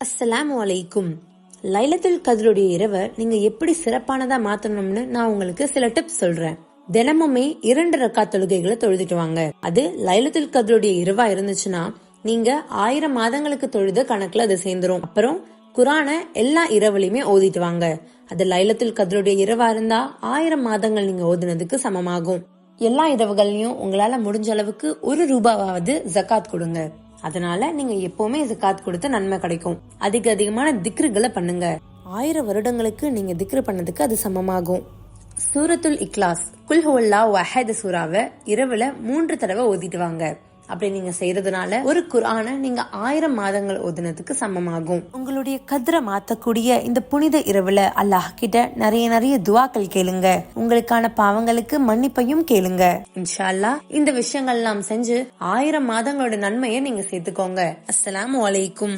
அஸ்ஸலாமு அலைக்கும். லைலத்துல் கத்ருடைய இரவை நீங்க எப்படி சிறப்பானதா மாத்தணும்னு நான் உங்களுக்கு சில டிப்ஸ் சொல்றேன். தினமுமே 2 ரக்காத் தொழுகைகளை தொழுதுட்டு வாங்க. அது லைலத்துல் கத்ருடைய இரவா இருந்துச்சுன்னா நீங்க 1000 மாதங்களுக்கு தொழுத கணக்குல அது சேர்ந்துரும். அப்புறம் குரான எல்லா இரவுலையுமே ஓதிட்டு வாங்க. அது லைலத்துல் கத்ருடைய இரவா இருந்தா 1000 மாதங்கள் நீங்க ஓதுனதுக்கு சமமாகும். எல்லா இரவுகள்லயும் உங்களால முடிஞ்ச அளவுக்கு 1 ரூபாவது ஜகாத் கொடுங்க. அதனால நீங்க எப்பவுமே ஜகாத் கொடுத்த நன்மை கிடைக்கும். அதிகமான திக்ருகளை பண்ணுங்க. 1000 வருடங்களுக்கு நீங்க திக்ரு பண்ணதுக்கு அது சமமாகும். சூரத்துல் இக்லாஸ் குல் ஹுவல்லாஹு அஹத் சூராவை இரவுல 3 தடவை ஓதிட்டு வாங்க. அப்படி நீங்க செய்யறதுனால ஒரு குர்ஆனை நீங்க 1000 மாதங்கள் ஓதுனதுக்கு சமமாகும். உங்களுடைய கத்ர மாத்தக்கூடிய இந்த புனித இரவுல அல்லாஹ் கிட்ட நிறைய துவாக்கள் கேளுங்க. உங்களுக்கான பாவங்களுக்கு மன்னிப்பையும் கேளுங்க. இன்ஷா அல்லாஹ் இந்த விஷயங்கள் எல்லாம் செஞ்சு 1000 மாதங்களோட நன்மையை நீங்க சேர்த்துக்கோங்க. அஸ்ஸலாமு அலைக்கும்.